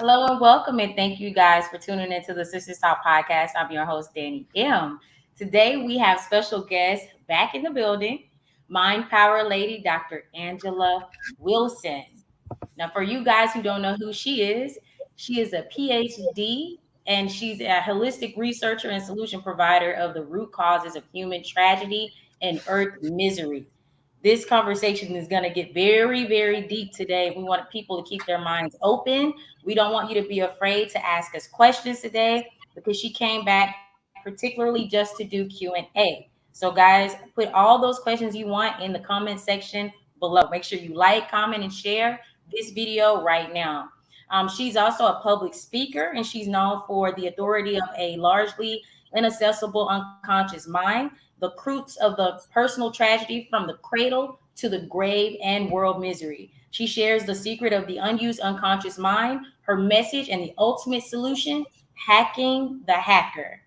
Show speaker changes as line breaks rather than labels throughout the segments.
Hello and welcome, and thank you guys for tuning into the Sisters Talk podcast. I'm your host, Danny M. Today we have special guest back in the building, mindpowerlady, Dr. Angela Wilson. Now, for you guys who don't know who she is a PhD and she's a holistic researcher and solution provider of the root causes of human tragedy and earth misery. This conversation is going to get very, very deep today. We want people to keep their minds open. We don't want you to be afraid to ask us questions today because she came back particularly just to do Q&A. So guys, put all those questions you want in the comment section below. Make sure you like, comment, and share this video right now. She's also a public speaker, and she's known for the authority of a largely inaccessible unconscious mind, the roots of the personal tragedy from the cradle to the grave and world misery. She shares the secret of the unused unconscious mind, her message, and the ultimate solution: hacking the hacker.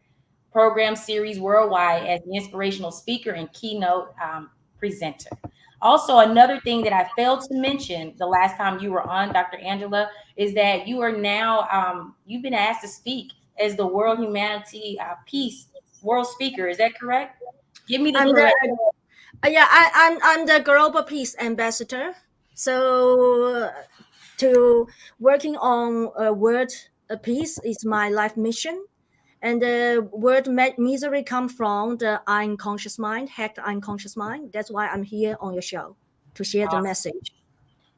Program series worldwide as the inspirational speaker and keynote presenter. Also, another thing that I failed to mention the last time you were on, Dr. Angela, is that you are now, you've been asked to speak as the World Humanity Peace World Speaker. Is that correct? Give me the correct.
I'm the Global Peace Ambassador. So to working on world peace is my life mission. And the word misery comes from the unconscious mind, hacked unconscious mind. That's why I'm here on your show to share the message.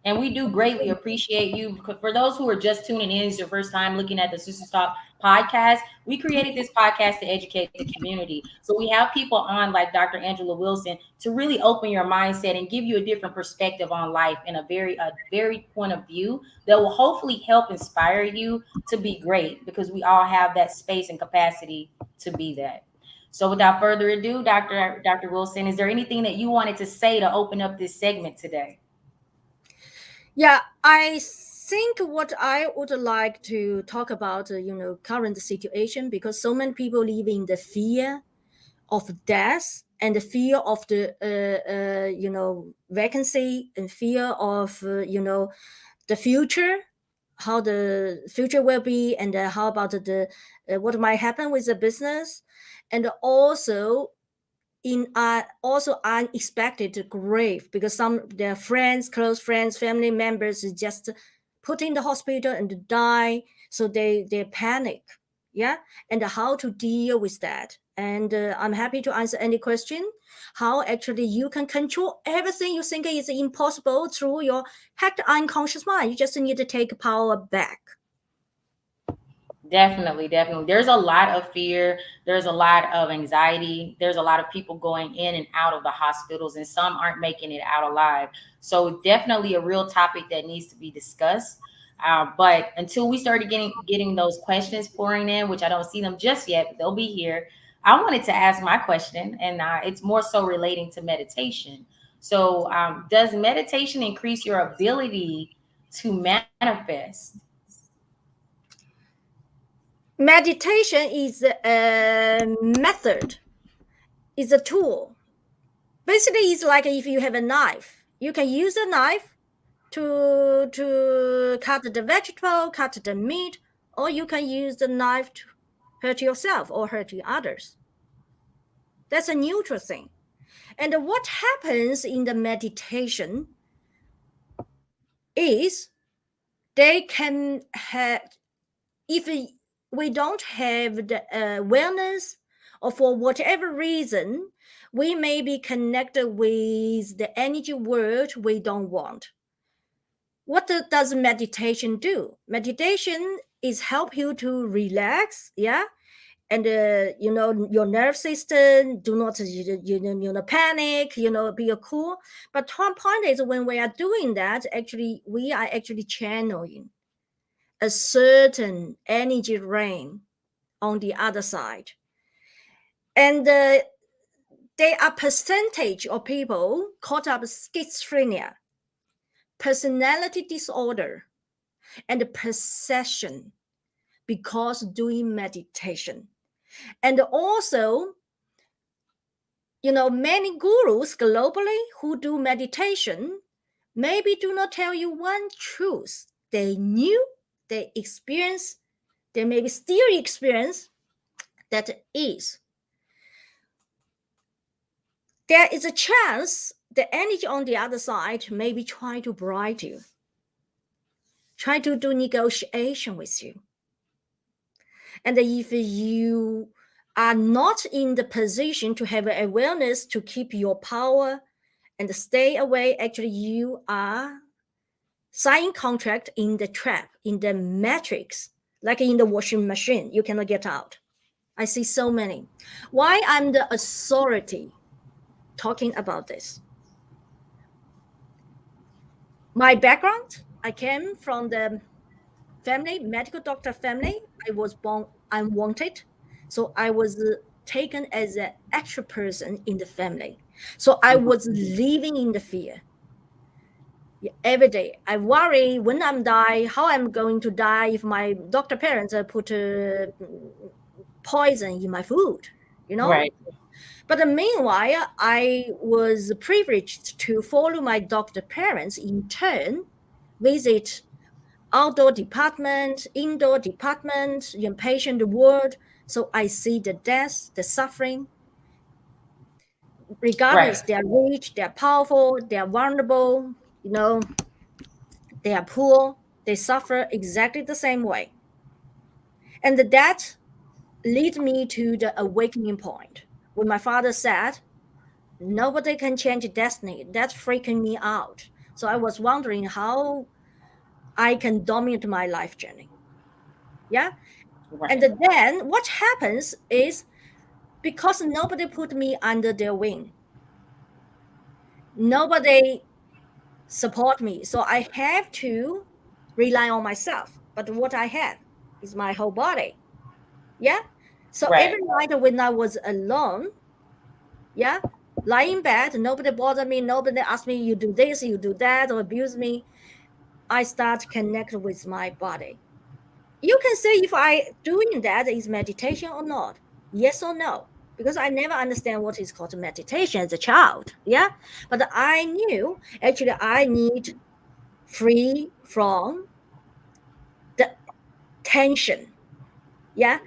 And we do greatly appreciate you. For those who are just tuning in, it's your first time looking at the Sisters Talk podcast. We created this podcast to educate the community. So we have people on like Dr. Angela Wilson to really open your mindset and give you a different perspective on life and a very point of view that will hopefully help inspire you to be great, because we all have that space and capacity to be that. So without further ado, Dr. Wilson, is there anything that you wanted to say to open up this segment today?
Yeah, I think what I would like to talk about, current situation, because so many people live in the fear of death and the fear of the, vacancy and fear of, the future, how the future will be, and how about the what might happen with the business, and also in also unexpected grave, because some their friends, close friends, family members just put in the hospital and die, so they panic. Yeah, and how to deal with that. And I'm happy to answer any question how actually you can control everything you think is impossible through your hacked unconscious mind. You just need to take power back.
Definitely. There's a lot of fear. There's a lot of anxiety. There's a lot of people going in and out of the hospitals, and some aren't making it out alive. So definitely a real topic that needs to be discussed. But until we started getting those questions pouring in, which I don't see them just yet, but they'll be here. I wanted to ask my question, and it's more so relating to meditation. So does meditation increase your ability to manifest?
Meditation is a method, is a tool. Basically, it's like if you have a knife, you can use a knife to cut the vegetable, cut the meat, or you can use the knife to hurt yourself or hurt others. That's a neutral thing. And what happens in the meditation is they can have, if we don't have the awareness, or for whatever reason, we may be connected with the energy world we don't want. What does meditation do? Meditation is help you to relax, yeah, and your nerve system do not panic, be cool. But one point is, when we are doing that, actually we are actually channeling a certain energy rain on the other side. And there are percentage of people caught up schizophrenia, personality disorder, and possession because doing meditation. And also, many gurus globally who do meditation maybe do not tell you one truth. They knew, they experience, they maybe still experience, that is, there is a chance the energy on the other side may be trying to bribe you, try to do negotiation with you. And if you are not in the position to have awareness to keep your power and stay away, actually you are signing contract in the trap, in the matrix, like in the washing machine. You cannot get out. I see so many. Why I'm the authority talking about this? My background, I came from the family, medical doctor family. I was born unwanted. So I was taken as an extra person in the family. So I
Mhm.
was living in the fear. Yeah, every day I worry when I'm die, how I'm going to die if my doctor parents put poison in my food, you know.
Right.
But meanwhile, I was privileged to follow my doctor parents in turn, visit outdoor department, indoor department, inpatient ward. So I see the death, the suffering, regardless
Right.
they are rich, they are powerful, they are vulnerable, they are poor, they suffer exactly the same way. And that lead me to the awakening point when my father said, nobody can change destiny. That's freaking me out. So I was wondering how I can dominate my life journey. Yeah. And
Right.
then what happens is, because nobody put me under their wing, nobody support me. So I have to rely on myself. But what I have is my whole body. Yeah. So every
Right.
night when I was alone, yeah, lying in bed, nobody bother me, nobody ask me, you do this, you do that, or abuse me. I start connect with my body. You can say if I doing that is meditation or not, yes or no, because I never understand what is called meditation as a child. Yeah, but I knew actually I need free from the tension. Yeah,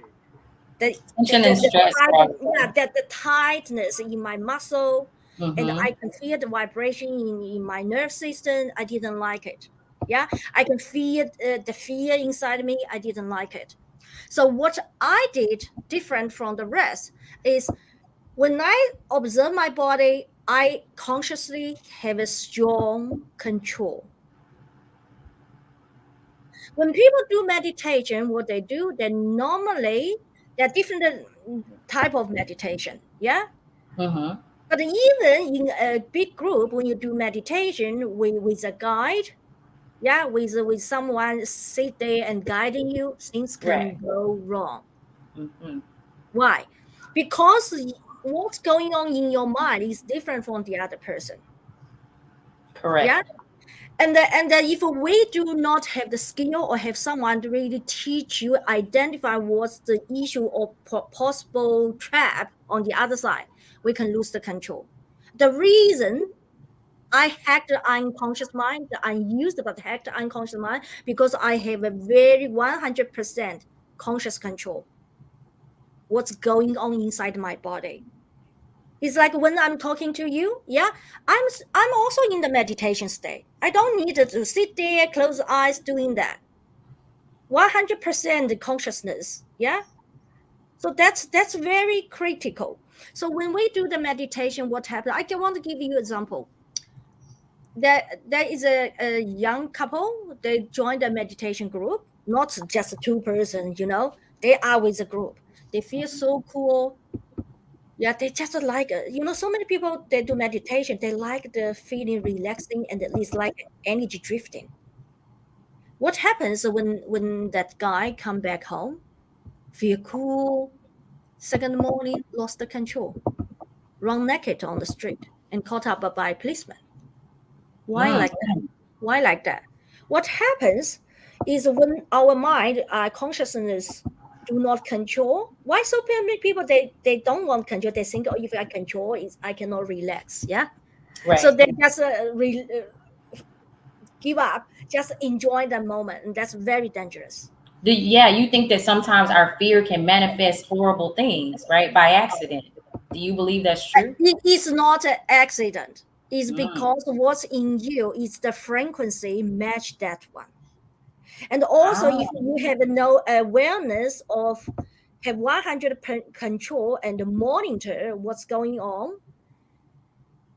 Tension and stress,
yeah,
probably.
that the tightness in my muscle, and
Mm-hmm.
I can feel the vibration in my nerve system. I didn't like it. Yeah, I can feel the fear inside me. I didn't like it. So what I did different from the rest is, when I observe my body, I consciously have a strong control. When people do meditation, what they do, they normally, there are different type of meditation. Yeah.
Mm-hmm.
But even in a big group, when you do meditation with a guide, yeah, with someone sit there and guiding you, things can
Right.
go wrong.
Mm-hmm.
Why? Because what's going on in your mind is different from the other person. Yeah.
Correct.
And if we do not have the skill or have someone to really teach you, identify what's the issue or possible trap on the other side, we can lose the control. The reason I hacked the unconscious mind, the unused but hacked the unconscious mind, because I have a very 100% conscious control what's going on inside my body. It's like when I'm talking to you, yeah, I'm also in the meditation state. I don't need to sit there, close eyes doing that. 100% consciousness, yeah. So that's very critical. So when we do the meditation, what happens? I can want to give you an example. There is a young couple. They joined a meditation group, not just a two-person. They are with a group. They feel so cool. Yeah, they just like so many people they do meditation. They like the feeling relaxing and at least like energy drifting. What happens when that guy come back home? Feel cool. Second morning, lost the control, run naked on the street, and caught up by policemen. Why
Mm.
like that? Why like that? What happens is when our mind, our consciousness do not control. Why so many people they don't want control? They think, oh, if I control, is I cannot relax. Yeah, so
Right.
they just give up, just enjoy the moment, and that's very dangerous.
Yeah, you think that sometimes our fear can manifest horrible things, right? By accident. Do you believe that's true?
It is not an accident. It's
Mm.
because what's in you is the frequency match that one. And also,
Ah,
if you have no awareness of have 100 control and monitor what's going on,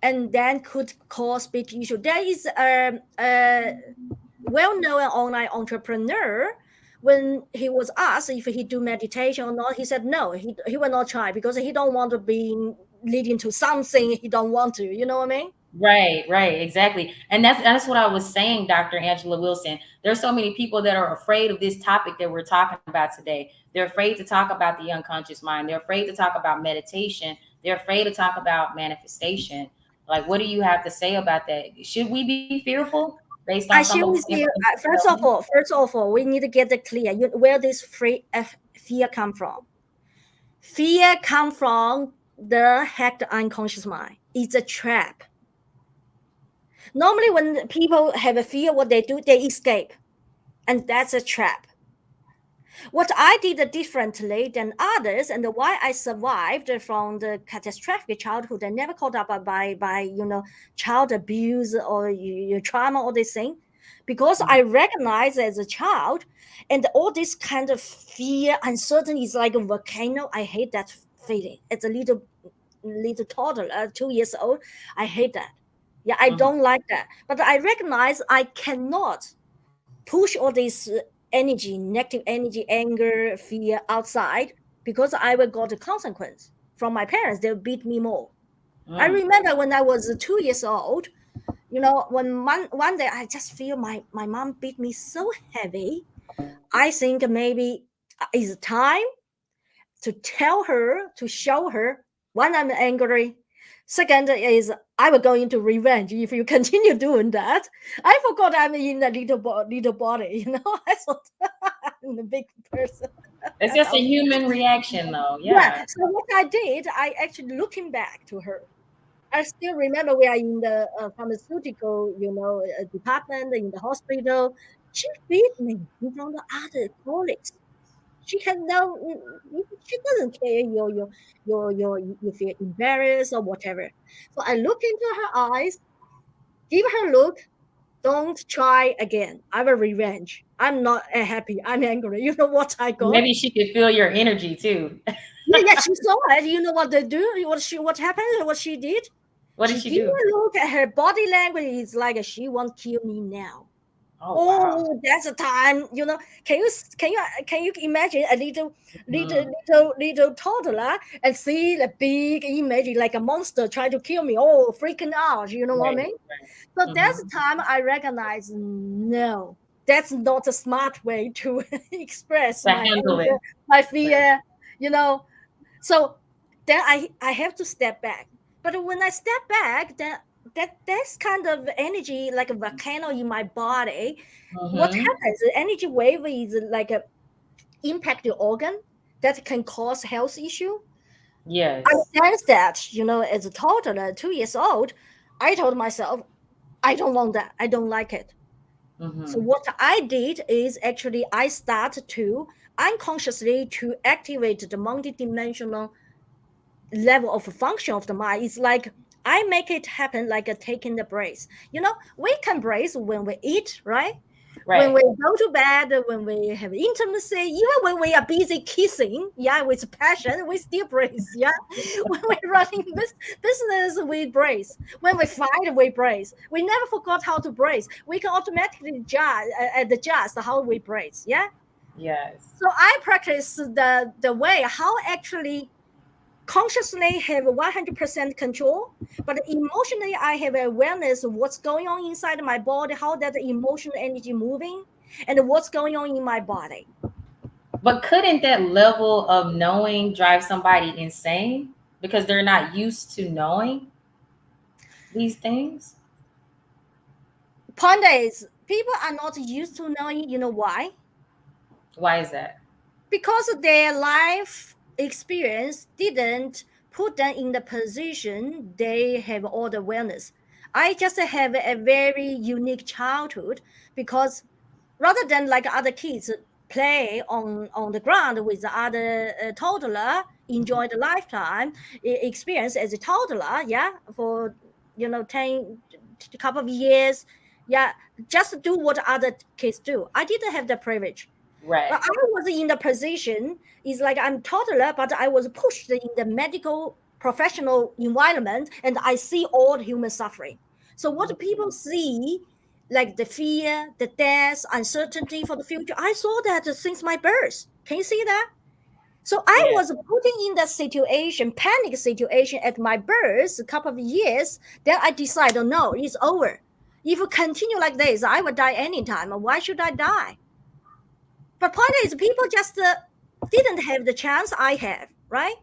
and then could cause big issue. There is a well-known online entrepreneur. When he was asked if he do meditation or not, he said no, he will not try because he don't want to be leading to something he don't want to. You know what I mean?
right, right, exactly. And that's what I was saying, Dr. Angela Wilson. There's so many people that are afraid of this topic that we're talking about today. They're afraid to talk about the unconscious mind. They're afraid to talk about meditation. They're afraid to talk about manifestation. Like, what do you have to say about that? Should we be fearful based on
I
some of
share
the
with you.
information that
First of all, we need to get it clear. Where this fear come from? Fear come from the hacked unconscious mind. It's a trap. Normally, when people have a fear, what they do, they escape, and that's a trap. What I did differently than others, and why I survived from the catastrophic childhood and never caught up by child abuse or your trauma or this thing, because I recognize as a child, and all this kind of fear, uncertainty is like a volcano. I hate that feeling. As a little toddler, 2 years old, I hate that. Yeah, I
Mhm.
don't like that. But I recognize I cannot push all this energy, negative energy, anger, fear outside because I will got the consequence from my parents. They'll beat me more. I
Mm.
remember when I was 2 years old, when one day I just feel my mom beat me so heavy. I think maybe it's time to tell her, to show her when I'm angry. Second is I will go into revenge if you continue doing that. I forgot I'm in a little body, I thought I'm a big person.
It's just a human reaction, though.
Yeah.
Yeah.
So what I did, I actually looking back to her. I still remember we are in the pharmaceutical, department in the hospital. She beat me in front of other colleagues. She had no, she doesn't care you feel embarrassed or whatever. So I look into her eyes, give her a look, don't try again. I will revenge. I'm not happy. I'm angry. You know what I got?
Maybe she could feel your energy too.
Yeah, yeah, she saw it. You know what they do? What happened? What she did?
What did
She
she
give
do?
a look at her body language. It's like she won't kill me now.
Oh, wow.
Oh, that's a time. Can you imagine a little
Mhm.
little toddler and see the big image like a monster try to kill me? Oh, freaking out. You know what I
Right.
mean? So that's
Hmm.
the time I recognize no, that's not a smart way to express
To
my
handle it.
anger, my
Right.
fear. You know, so then I have to step back. But when I step back, then that's kind of energy like a volcano in my body. What
Hmm.
happens? The energy wave is like a impact the organ that can cause health issue. I
Yes.
sense that, as a toddler, 2 years old, I told myself, I don't want that. I don't like it. So
Mm-hmm.
what I did is actually I started to unconsciously to activate the multidimensional level of function of the mind. It's like I make it happen like a taking the breath. We can breathe when we eat, right? When
Right.
we go to bed, when we have intimacy, even when we are busy kissing, yeah, with passion, we still breathe, yeah. When we're running this business, we breathe. When we fight, we breathe. We never forgot how to breathe. We can automatically adjust how we breathe, yeah.
Yes.
So I practice the way how actually consciously have 100% control, but emotionally I have awareness of what's going on inside my body, how that emotional energy moving, and what's going on in my body.
But couldn't that level of knowing drive somebody insane because they're not used to knowing these things?
Point is, people are not used to knowing. You know why?
Why is that?
Because their life experience didn't put them in the position they have all the awareness. I just have a very unique childhood because rather than like other kids play on the ground with the other toddler, enjoy the lifetime experience as a toddler, yeah, for 10 couple of years, yeah, just do what other kids do. I didn't have the privilege, but
Right.
I was in the position, is like I'm toddler, but I was pushed in the medical professional environment and I see all the human suffering. So what people see, like the fear, the death, uncertainty for the future, I saw that since my birth. Can you see that? So I
Yeah.
was putting in that situation, panic situation at my birth, a couple of years. Then I decided, oh, no, it's over. If you continue like this, I will die anytime. Why should I die? But point is, people just didn't have the chance I have, right?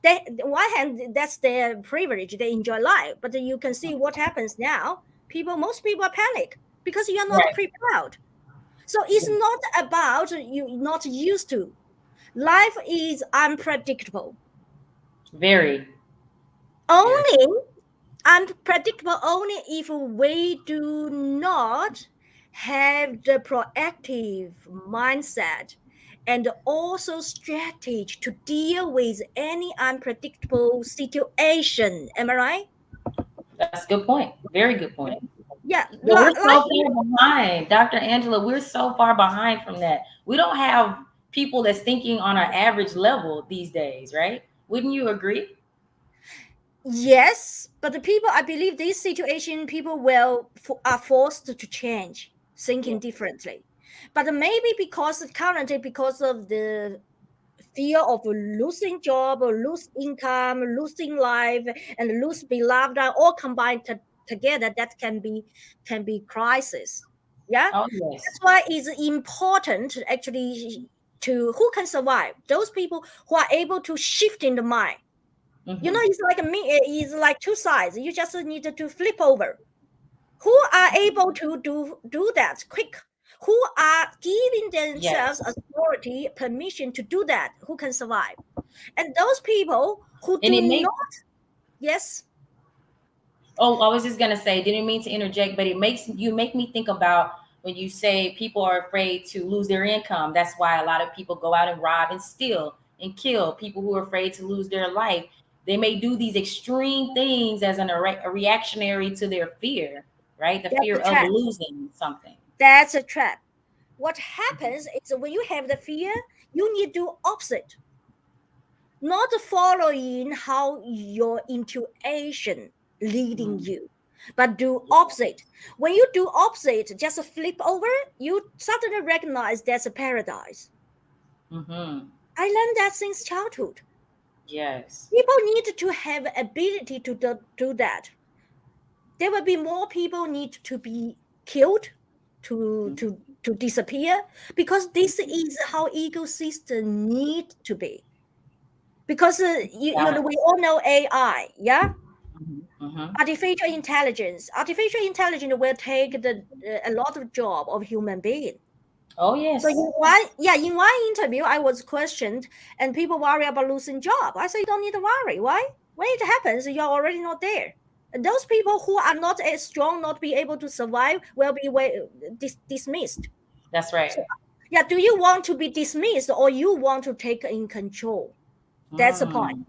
They, on one hand, that's their privilege. They enjoy life, but you can see what happens now. Most people are panic because you are not
Right.
prepared. So it's not about you not used to. Life is unpredictable.
Very. Yes.
Only unpredictable only if we do not have the proactive mindset and also strategy to deal with any unpredictable situation. Am I right?
That's a good point. Very good point.
Yeah,
But we're so
life.
far behind, Dr. Angela. We're so far behind from that. We don't have people that's thinking on our average level these days, right? Wouldn't you agree?
Yes, but the people, I believe this situation, people are forced to change,
Yeah.
thinking differently. But maybe because currently, because of the fear of losing job or lose income, losing life, and lose beloved are all combined together, that can be crisis. Yeah,
Oh
that's
yes.
why it's important actually to who can survive. Those people who are able to shift in the mind.
Mm-hmm.
It's like it's like two sides. You just need to flip over. Who are able to do that quick? Who are giving themselves
Yes.
authority, permission to do that? Who can survive? And those people who
And
do
it
not,
makes
yes,
Oh, I was just gonna say, didn't mean to interject, but it makes you make me think about when you say people are afraid to lose their income. That's why a lot of people go out and rob and steal and kill. People who are afraid to lose their life, they may do these extreme things as a reactionary to their fear, right? The
that's
fear
a
of
trap.
losing something.
That's a trap. What happens is when you have the fear, you need to opposite, not following how your intuition leading
Mm-hmm.
you, but do opposite. When you do opposite, just flip over, you suddenly recognize there's a paradise.
Mm-hmm.
I learned that since childhood.
Yes.
People need to have ability to do that. There will be more people need to be killed, to disappear, because this is how ecosystem need to be. Because we
Balance.
all know AI, yeah,
Mm-hmm. Mm-hmm.
artificial intelligence will take a lot of job of human being.
Oh
So
yes.
in one interview, I was questioned, and people worry about losing job. I say you don't need to worry. Why? When it happens, you're already not there. And those people who are not as strong, not be able to survive, will be dismissed.
That's right.
So, yeah, do you want to be dismissed or you want to take in control? That's the point.
Mm.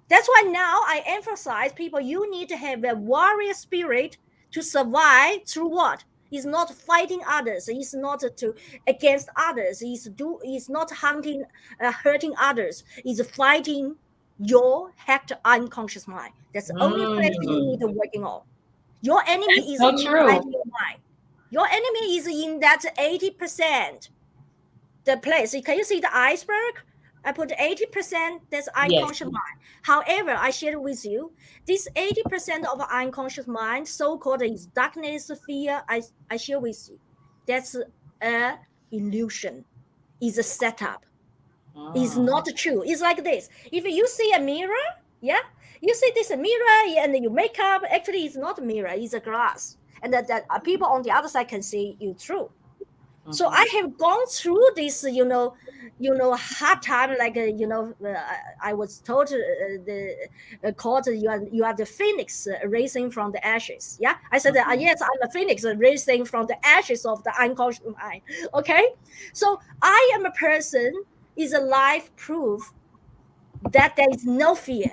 That's why now I emphasize people, you need to have a warrior spirit to survive through what? It's not fighting others. It's not to against others. It's not hurting others. It's fighting your hacked unconscious mind. That's the only place you need
Mm.
to working on. Your
That's
enemy is
so
inside
true.
your mind. Your enemy is in that 80%. The place. Can you see the iceberg? I put 80%, that's
Yes.
unconscious mind. However, I shared with you, this 80% of unconscious mind, so-called is darkness, fear, I share with you. That's a illusion, is a setup. It's
Mm.
not true. It's like this. If you see a mirror, yeah, you see this mirror and you make up, actually it's not a mirror, it's a glass. And that people on the other side can see you through. So
Hmm.
I have gone through this, hard time. Like I was told the called you are the phoenix rising from the ashes. Yeah, I said
Hmm.
yes, I'm a phoenix rising from the ashes of the unconscious mind. Okay, so I am a person is a life proof that there is no fear.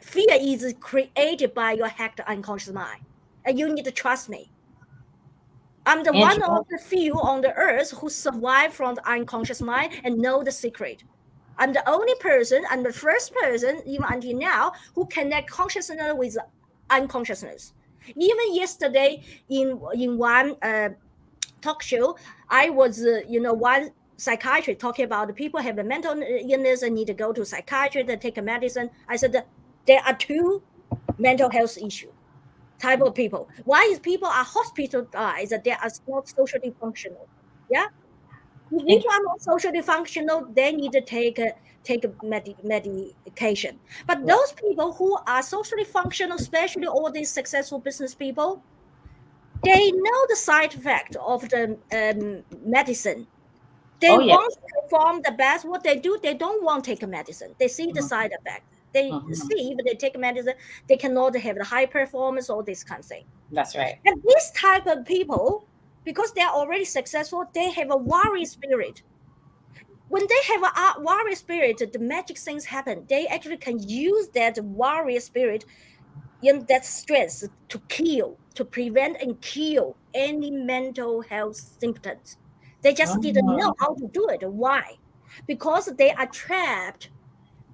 Fear is created by your hacked unconscious mind, and you need to trust me. I'm the one of
Interesting.
the few on the earth who survived from the unconscious mind and know the secret. I'm the only person, I'm the first person, even until now, who connect consciousness with unconsciousness. Even yesterday, in one talk show, I was, one psychiatrist talking about the people have a mental illness and need to go to psychiatrist and take a medicine. I said that there are two mental health issues type of people. Why is people are hospitalized that they are not socially functional? Yeah, if people are
Interesting.
not socially functional, they need to take a medication. But
Right.
those people who are socially functional, especially all these successful business people, they know the side effect of the medicine. They
Oh
want
yes.
to perform the best. What they do, they don't want to take a medicine. They see the side effect. They
Hmm.
see if they take medicine, they cannot have the high performance or this kind of thing.
That's right.
And this type of people, because they are already successful, they have a warrior spirit. When they have a warrior spirit, the magic things happen. They actually can use that warrior spirit in that stress to kill, to prevent and kill any mental health symptoms. They just didn't know
Mm.
how to do it. Why? Because they are trapped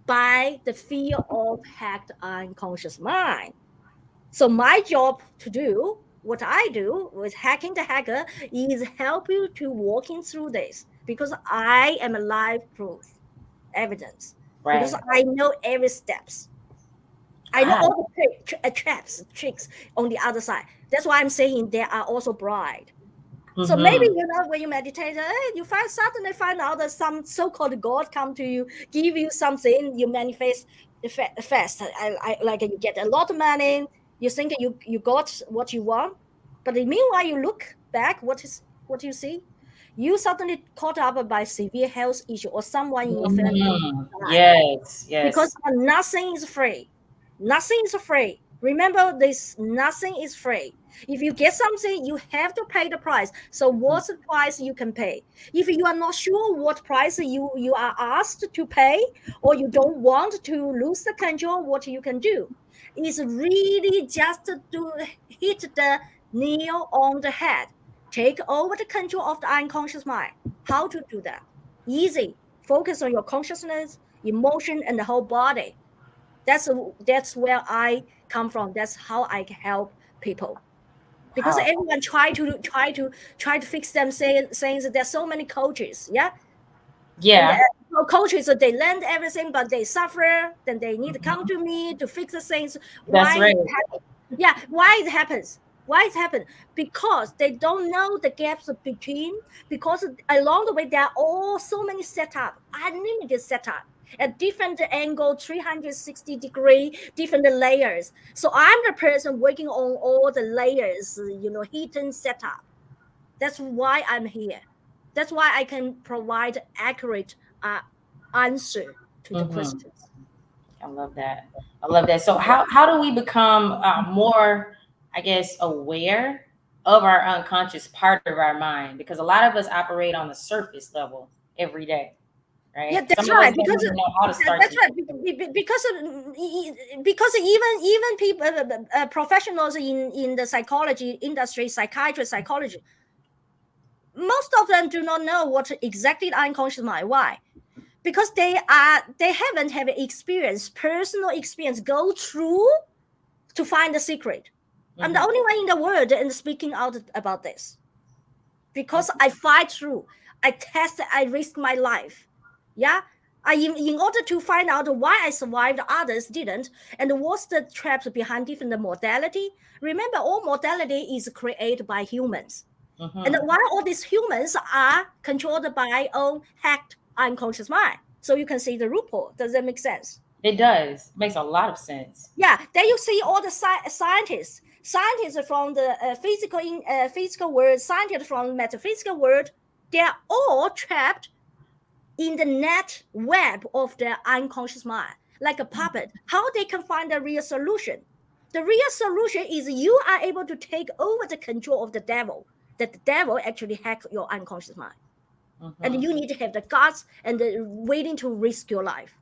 by the fear of hacked unconscious mind. So my job to do, what I do with hacking the hacker, is help you to walking through this because I am a live proof evidence because
Right.
I know every steps. I know
Ah.
all the traps, tricks on the other side. That's why I'm saying they are also bright. So maybe
Hmm.
when you meditate, you suddenly find out that some so-called God come to you, give you something, you manifest fast. Like you get a lot of money, you think you got what you want, but meanwhile you look back, what you see? You suddenly caught up by severe health issue or someone in your family
Hmm.
died
Yes.
because
Yes.
nothing is free. Nothing is free. Remember this, nothing is free. If you get something, you have to pay the price. So what's the price you can pay? If you are not sure what price you are asked to pay, or you don't want to lose the control, what you can do is really just to hit the nail on the head. Take over the control of the unconscious mind. How to do that? Easy. Focus on your consciousness, emotion, and the whole body. That's where I come from. That's how I can help people. Because
Powerful.
everyone try to fix them, saying that there's so many coaches, yeah, and
Yeah.
coaches they learn everything, but they suffer. Then they need to come
Mhm.
to me to fix the things.
That's
Why
right.
yeah, why it happens? Why it happened? Because they don't know the gaps between. Because along the way there are all so many setup, unlimited setup at different angle, 360-degree, different layers. So I'm the person working on all the layers, hidden setup. That's why I'm here. That's why I can provide accurate answer to the
Mm-hmm.
questions.
I love that. I love that. So how do we become more, I guess, aware of our unconscious part of our mind? Because a lot of us operate on the surface level every day, right?
Yeah,
Some
that's
of us
right.
don't
Because
even know how to start
that's
to.
right. Because even people, professionals in the psychology industry, psychiatry, psychology, most of them do not know what exactly the unconscious mind. Why? Because they haven't have experience, personal experience, go through to find the secret. I'm the
Mm-hmm.
only one in the world and speaking out about this, because
Okay.
I fight through, I test, I risk my life. Yeah. In order to find out why I survived, others didn't, and what's the traps behind different modality. Remember, all modality is created by humans. And
Mm-hmm.
why all these humans are controlled by own hacked unconscious mind. So you can see the loophole. Does that make sense?
It does. Makes a lot of sense.
Yeah, then you see all the scientists from the physical world, scientists from metaphysical world. They are all trapped in the net web of their unconscious mind, like a puppet. How they can find the real solution? The real solution is you are able to take over the control of the devil. That the devil actually hacks your unconscious mind, and
Mm-hmm.
you need to have the guts and the waiting to risk your life.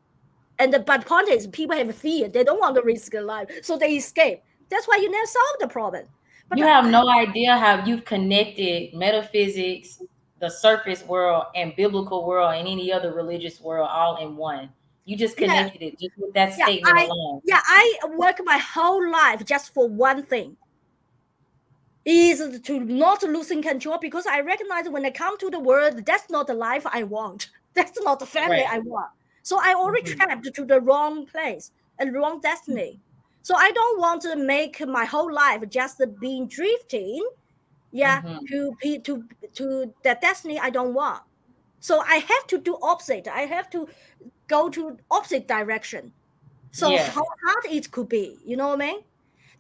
But point is, people have fear. They don't want to risk their life, so they escape. That's why you never solve the problem. But
You have no idea how you've connected metaphysics, the surface world, and biblical world, and any other religious world all in one. You just
yeah,
connected it just with that
yeah,
statement alone.
I work my whole life just for one thing, is to not losing control, because I recognize when I come to the world, that's not the life I want. That's not the family
Right.
I want. So I already
Mm-hmm.
trapped to the wrong place and wrong destiny. So I don't want to make my whole life just being drifting, yeah,
Mm-hmm.
to the destiny I don't want. So I have to do opposite. I have to go to opposite direction. So
Yeah.
how hard it could be, you know what I mean?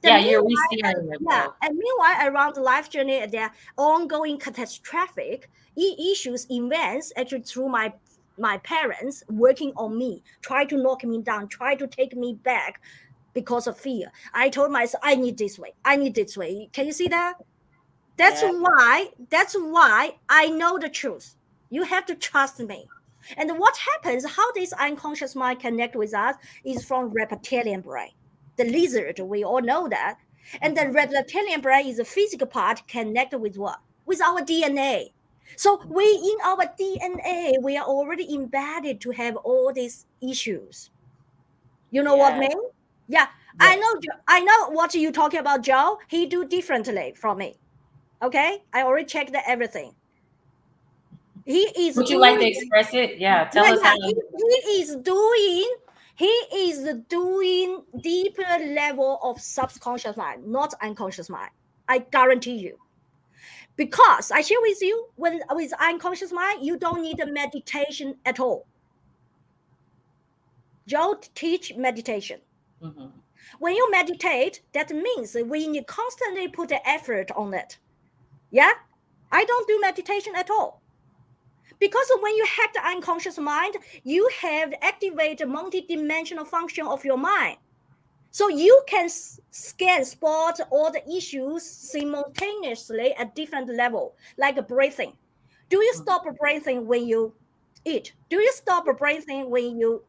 The
Yeah, you're
meanwhile,
re-steering
yeah,
yourself.
and meanwhile around the life journey, there are ongoing catastrophic issues, events actually through my parents working on me, try to knock me down, try to take me back because of fear. I told myself, I need this way. I need this way. Can you see that?
Yeah.
That's why I know the truth. You have to trust me. And what happens, how this unconscious mind connect with us, is from reptilian brain. The lizard, we all know that. And the
Mm-hmm.
reptilian brain is a physical part connected with what? With our DNA. So we in our DNA, we are already embedded to have all these issues. You know what I
Yeah.
mean? Yeah, I
Yes.
know. I know what you talking about, Joe. He do differently from me. Okay, I already checked everything. He is
Would you like to
doing,
express it? Yeah. Tell
yeah,
us
yeah.
how.
He is doing deeper level of subconscious mind, not unconscious mind. I guarantee you. Because I share with you, when with unconscious mind, you don't need a meditation at all. Joe teach meditation.
Mm-hmm.
When you meditate, that means we need constantly put the effort on it. Yeah, I don't do meditation at all. Because when you hack the unconscious mind, you have activated multi-dimensional function of your mind. So you can scan, spot all the issues simultaneously at different level, like breathing. Do you
Mm-hmm.
stop breathing when you eat? Do you stop breathing when you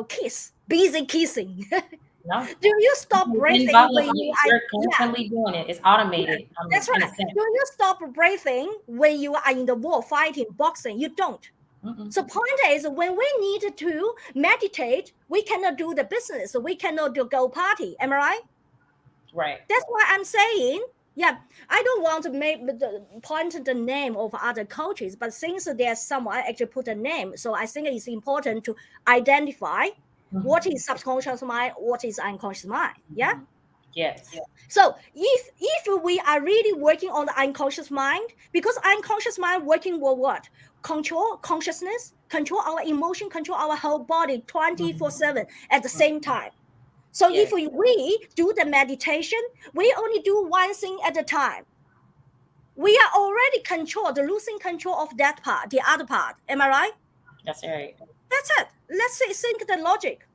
kiss? Busy kissing.
No.
Do you stop
It's
breathing when
involuntary.
you are,
You're
yeah,
constantly doing it. It's
yeah,
automated.
that's
In a
right.
sense.
Do you stop breathing when you are in the war fighting, boxing? You don't.
Mm-mm.
So point is, when we need to meditate, we cannot do the business. We cannot do go party. Am I right?
Right.
That's why I'm saying, yeah, I don't want to make point the name of other coaches, but since there's someone actually put a name, so I think it's important to identify what
Mm-hmm.
is subconscious mind, what is unconscious mind. Yeah.
Mm-hmm. Yes.
So if we are really working on the unconscious mind, because unconscious mind working with what? Control consciousness, control our emotion, control our whole body
Mm-hmm.
24/7 at the same time. So if
Yes.
we do the meditation, we only do one thing at a time. We are already controlled, losing control of that part, the other part. Am I right?
That's right.
That's it. Let's say think the logic.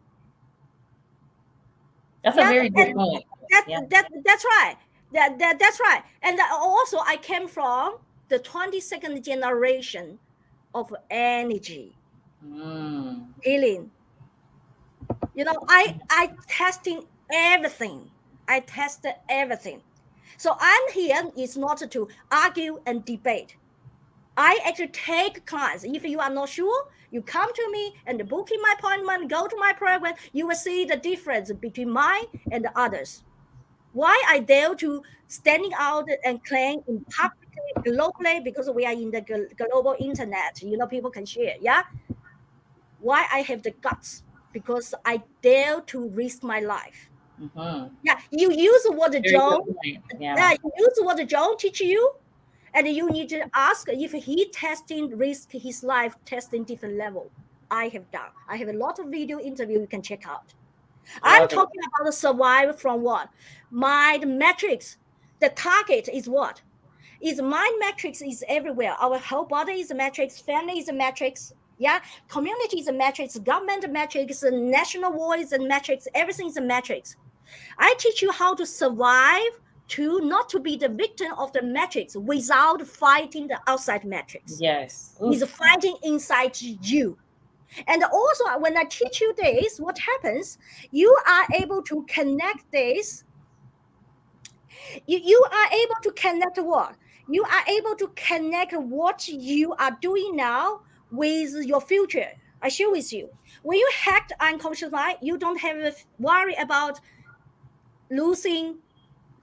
That's a
Yeah,
very good
and
point.
that
Yeah.
that's right. That's right. And also, I came from the 22nd generation of energy
Mm.
healing. I testing everything. I tested everything. So I'm here is not to argue and debate. I actually take clients. If you are not sure, you come to me and booking my appointment, go to my program, you will see the difference between mine and the others. Why I dare to standing out and claim in publicly, globally, because we are in the global internet, people can share. Yeah. Why I have the guts? Because I dare to risk my life.
Mm-hmm.
Yeah, you use what
Very
John,
good point. Yeah.
you use what John teach you, and you need to ask if he testing risk his life testing different level. I have done. I have a lot of video interview you can check out. I'm
Love it.
talking about the survival from what? Mind metrics. The target is what? Is mind metrics is everywhere. Our whole body is a matrix, family is a matrix, yeah, community is a matrix, government matrix, national war is a matrix, everything is a matrix. I teach you how to survive to not to be the victim of the matrix without fighting the outside matrix.
Yes.
Is
Oof.
fighting inside you. And also when I teach you this, what happens? You are able to connect this. You are able to connect what? You are able to connect what you are doing now with your future. I share with you. When you hack the unconscious mind, you don't have to worry about losing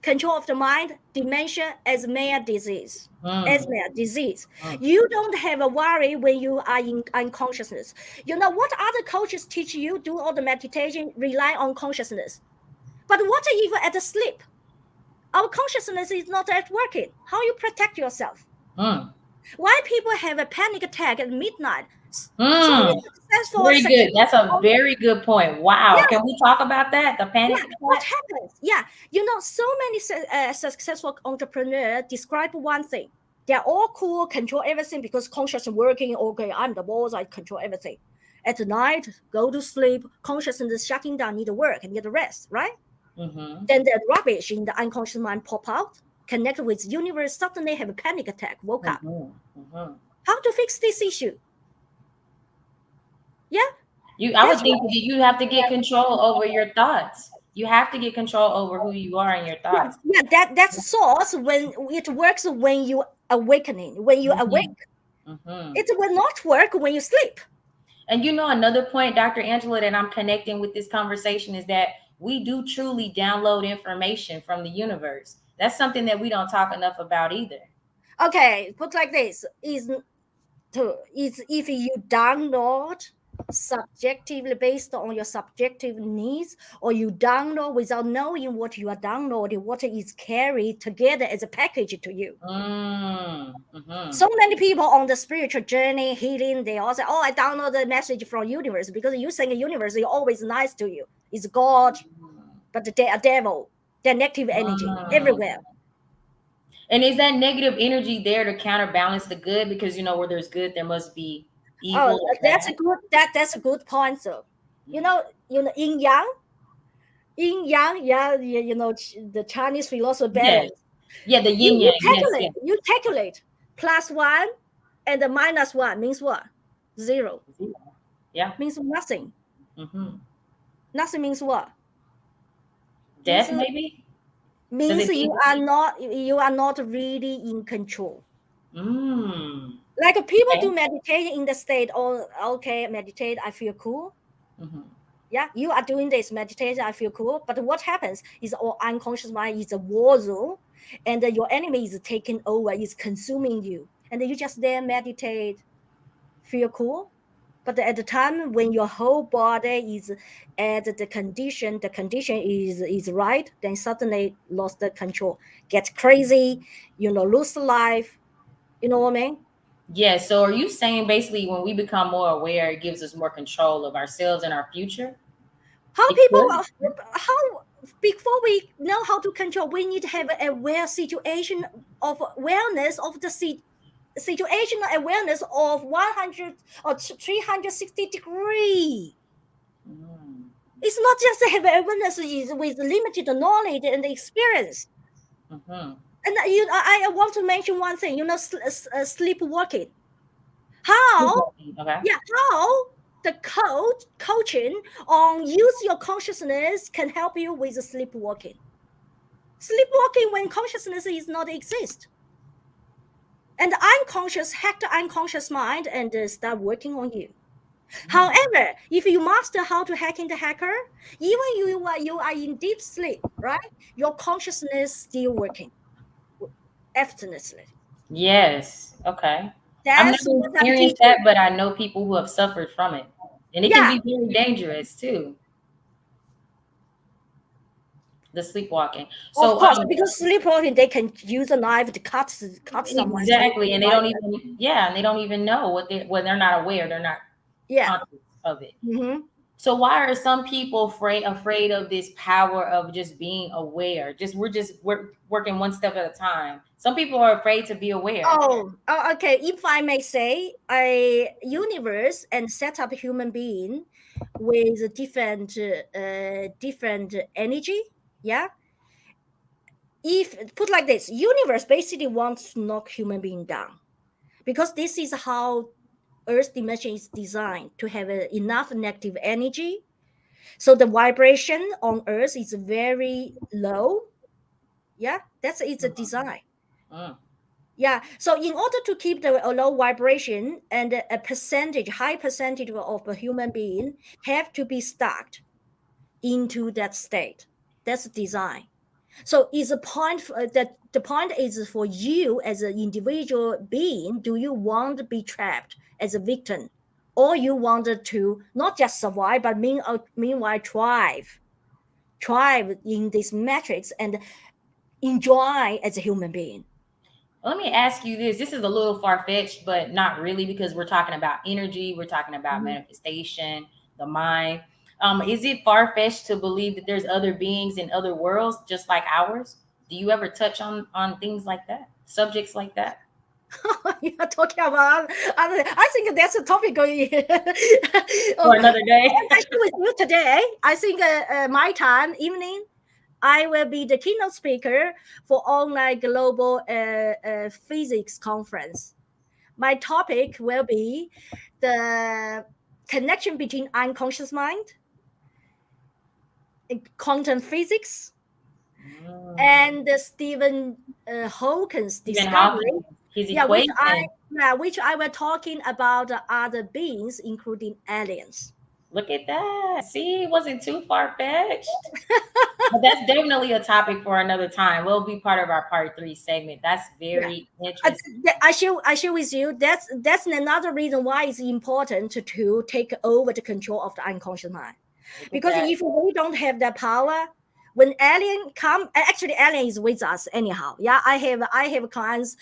control of the mind, dementia, Alzheimer's disease.
Mm.
Alzheimer's disease.
Mm.
You don't have a worry when you are in unconsciousness. You know what other coaches teach you? Do all the meditation, rely on consciousness. But what if at the sleep? Our consciousness is not at working. How you protect yourself?
Mm.
Why people have a panic attack at midnight? So many
Mm.
successful,
Very good. That's a
successful,
very good point. Wow.
yeah,
Can we talk about that? The panic
yeah. What
attack?
happens? Yeah, so many successful entrepreneurs describe one thing. They're all cool, control everything because consciousness working. Okay, I'm the boss. I control everything. At night, go to sleep. Consciousness is shutting down. Need to work and need to rest. Right?
Mm-hmm.
Then the rubbish in the unconscious mind pop out, connect with universe. Suddenly have a panic attack. Woke up.
Mm-hmm. Mm-hmm.
How to fix this issue? Yeah,
I would
that's
think
what.
that you have to get control over your thoughts. You have to get control over who you are and your thoughts.
Yeah, that's source when it works when you awakening, when you awake.
Mm-hmm. Mm-hmm.
It will not work when you sleep.
And another point, Dr. Angela, that I'm connecting with this conversation is that we do truly download information from the universe. That's something that we don't talk enough about either.
Okay, put like this is if you download subjectively based on your subjective needs, or you download without knowing what you are downloading, what is carried together as a package to you.
Mm-hmm.
So many people on the spiritual journey healing, they all say, oh, I download the message from universe, because you think the universe is always nice to you. It's God, but they are devil, they're negative energy
Mm.
everywhere.
And is that negative energy there to counterbalance the good? Because where there's good, there must be
Oh,
evil or
that's
bad.
a good that's a good point. So yin yang, yeah, the Chinese philosopher
Yes.
balance.
Yeah, the
You
yin
you
yang. Yes,
calculate,
yes.
you calculate plus one and the minus one means what? Zero.
Yeah.
Means nothing.
Mm-hmm.
Nothing means what? Means
Death, maybe? Does
means
it
you
mean
are
defeat?
not really in control.
Mm.
Like people
Okay.
do meditation in the state, or okay, meditate, I feel cool.
Mm-hmm.
Yeah, you are doing this meditation, I feel cool. But what happens is all unconscious mind is a war zone, and your enemy is taking over, is consuming you, and you just there meditate, feel cool. But at the time when your whole body is at the condition is right, then suddenly lost the control, get crazy, lose life. You know what I mean?
Yeah. So are you saying basically when we become more aware, it gives us more control of ourselves and our future?
How
It
people
could.
how before we know how to control, we need to have a aware situation of awareness of the situational awareness of 100 or 360 degree.
Mm,
It's not just to have awareness with limited knowledge and experience.
mm-hmm.
And I want to mention one thing. Sleepwalking. How?
Sleepwalking, okay.
Yeah, how the coaching on use your consciousness can help you with sleepwalking. Sleepwalking when consciousness is not exist, and the unconscious hack the unconscious mind and start working on you.
Mm,
However, if you master how to hack in the hacker, even you are in deep sleep, right? Your consciousness still working effortlessly.
yes. Okay. I've
That's
never
what I'm
experienced that,
teaching.
but I know people who have suffered from it. And it can
Yeah,
be very dangerous too, the sleepwalking.
of
So
course, because sleepwalking they can use a knife to cut someone's throat,
exactly, and they
right?
don't even, yeah, and they don't even know when they're not aware, they're not
Yeah.
conscious of it.
Mm-hmm.
So why are some people afraid of this power of just being aware? We're working one step at a time. Some people are afraid to be aware.
Okay. If I may say, a universe and set up human being with a different energy. Yeah. If put like this, universe basically wants to knock human being down because this is how Earth dimension is designed to have enough negative energy. So the vibration on Earth is very low. Yeah, that's it's a
Mhm.
design.
Mm,
Yeah. So in order to keep the low vibration and high percentage of a human being have to be stuck into that state. That's design. So is a point that the point is for you as an individual being, do you want to be trapped as a victim? Or you wanted to not just survive, but meanwhile thrive in this matrix and enjoy as a human being.
let me ask you this. This is a little far fetched, but not really because we're talking about energy, we're talking about
Mhm.
manifestation, the mind. Is it far fetched to believe that there's other beings in other worlds just like ours? Do you ever touch on things like that, subjects like that,
You are talking about I think that's a topic going
for
oh,
another day?
actually with you today. I think my time evening I will be the keynote speaker for online global physics conference. My topic will be the connection between unconscious mind and quantum physics
Mm.
and Stephen Hawking's
Stephen
discovery.
Hawking, his
Yeah,
equation.
which I will talking about other beings, including aliens.
Look at that. See, it wasn't too far fetched. But that's definitely a topic for another time. Will be part of our part three segment. That's
Yeah.
very interesting.
I share with you that's another reason why it's important to take over the control of the unconscious mind.
Look at
Because
that.
if we don't have that power, when alien come, actually alien is with us anyhow. Yeah, I have clients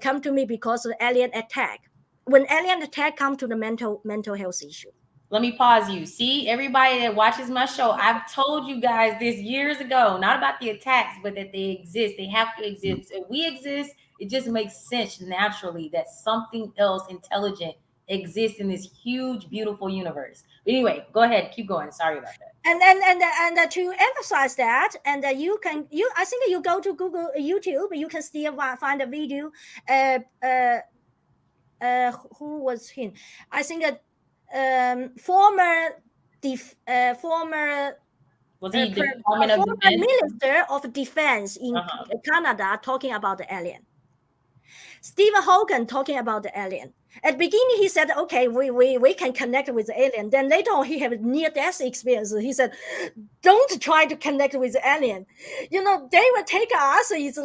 come to me because of alien attack. When alien attack come to the mental health issue.
Let me pause you. See, everybody that watches my show, I've told you guys this years ago, not about the attacks, but that they exist. They have to exist. If we exist, it just makes sense naturally that something else intelligent exists in this huge, beautiful universe. But anyway, go ahead. Keep going. Sorry about that.
And to emphasize that, and you I think you go to Google YouTube, you can still find a video. Uh, uh, who was him? I think former
Was he the
a
Department of
former
Defense?
minister of defense in
Uh-huh.
Canada talking about the alien. Stephen Hawking talking about the alien. At the beginning, he said, okay, we can connect with the alien. Then later on, he had a near-death experience. He said, don't try to connect with the alien. They will take us. It's the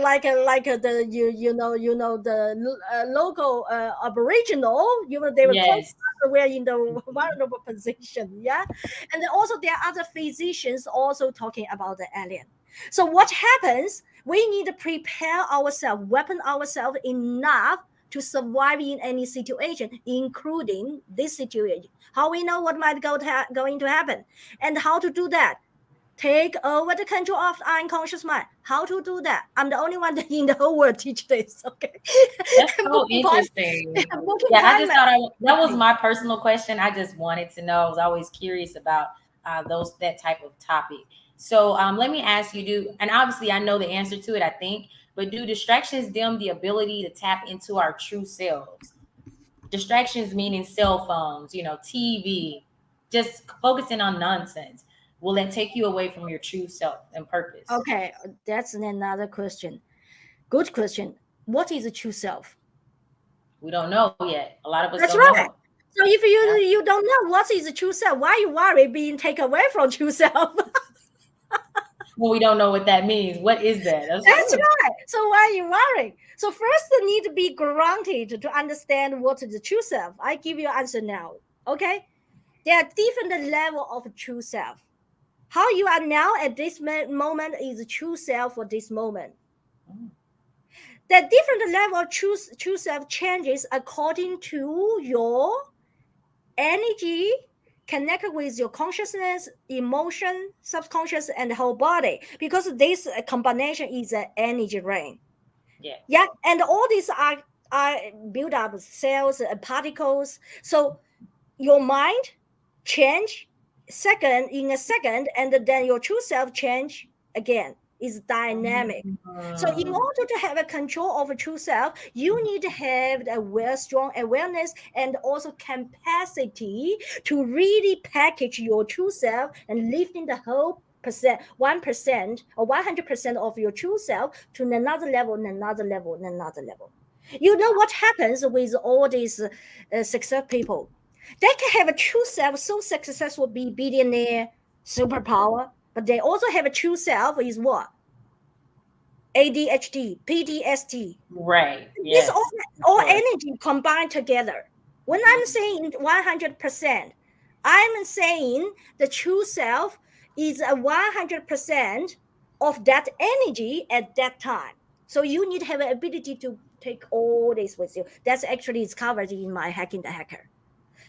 the local aboriginal. They will close
Yes.
us. We're in the vulnerable position. Yeah, and then also there are other physicians also talking about the alien. So what happens? We need to prepare ourselves, weapon ourselves enough to survive in any situation, including this situation. How we know what might going to happen, and how to do that? take over the control of the unconscious mind. How to do that? I'm the only one in the whole world teach this. Okay,
That's so
booking point,
interesting.
booking
Yeah, I just
appointment.
thought that was my personal question. I just wanted to know. I was always curious about that type of topic. So let me ask you, and obviously I know the answer to it, I think, but do distractions dim the ability to tap into our true selves? Distractions meaning cell phones, TV, just focusing on nonsense. Will that take you away from your true self and purpose?
Okay, that's another question. Good question. What is a true self?
We don't know yet. A lot of us
That's
don't know.
right. So if
Yeah.
you don't know what is a true self, why you worry being taken away from true self?
Well, we don't know what that means. What is that? That's
That's
true.
right. So why are you worrying? So first, you need to be grounded to understand what is the true self. I give you an answer now. Okay, there are different level of true self. How you are now at this moment is the true self for this moment.
Mm.
The different level of true self changes according to your energy connected with your consciousness, emotion, subconscious, and the whole body. Because this combination is an energy ring.
Yes.
Yeah, and all these are built up cells and particles. So your mind change in a second, and then your true self change again. Is dynamic. So in
Mm.
order to have a control of a true self, you need to have a strong awareness and also capacity to really package your true self and lifting the whole 1% or 100% of your true self to another level, another level, another level. You know what happens with all these success people? They can have a true self so successful, be billionaire, superpower, but they also have a true self is what? ADHD, PTSD.
Right.
This
Yes. For
all
sure.
energy combined together. When I'm
Mhm.
saying 100%, I'm saying the true self is a 100% of that energy at that time. So you need to have an ability to take all this with you. That's actually is covered in my Hacking the Hacker.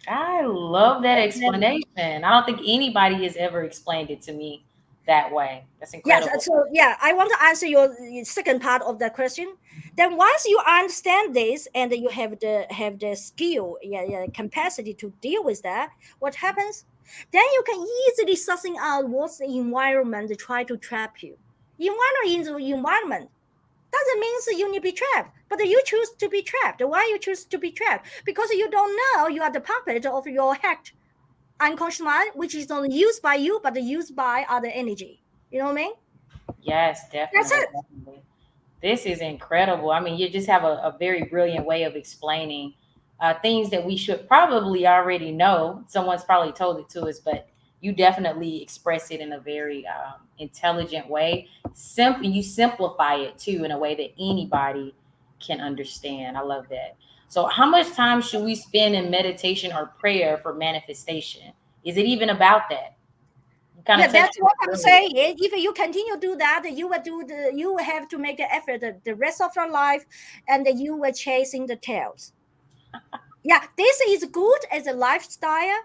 I love that explanation. I don't think anybody has ever explained it to me that way. That's
Yes,
incredible.
so yeah, I want to answer your second part of that question. Then once you understand this and you have the skill, yeah, capacity to deal with that, what happens? Then you can easily sussing out what's the environment to try to trap you. Environment is the environment. Doesn't mean that you need to be trapped, but you choose to be trapped. Why you choose to be trapped? Because you don't know you are the puppet of your hacked unconscious mind, which is not used by you, but used by other energy. You know what I mean?
Yes,
That's
definitely,
it.
definitely. This is incredible. I mean, you just have a very brilliant way of explaining things that we should probably already know. Someone's probably told it to us, but you definitely express it in a very intelligent way. You simplify it too in a way that anybody can understand. I love that. So, how much time should we spend in meditation or prayer for manifestation? Is it even about that? You kind
Yeah,
of touched
that's
on
what
it
I'm
earlier.
saying. If you continue to do that, you will have to make an effort the rest of your life, and you will chasing the tails. Yeah, this is good as a lifestyle,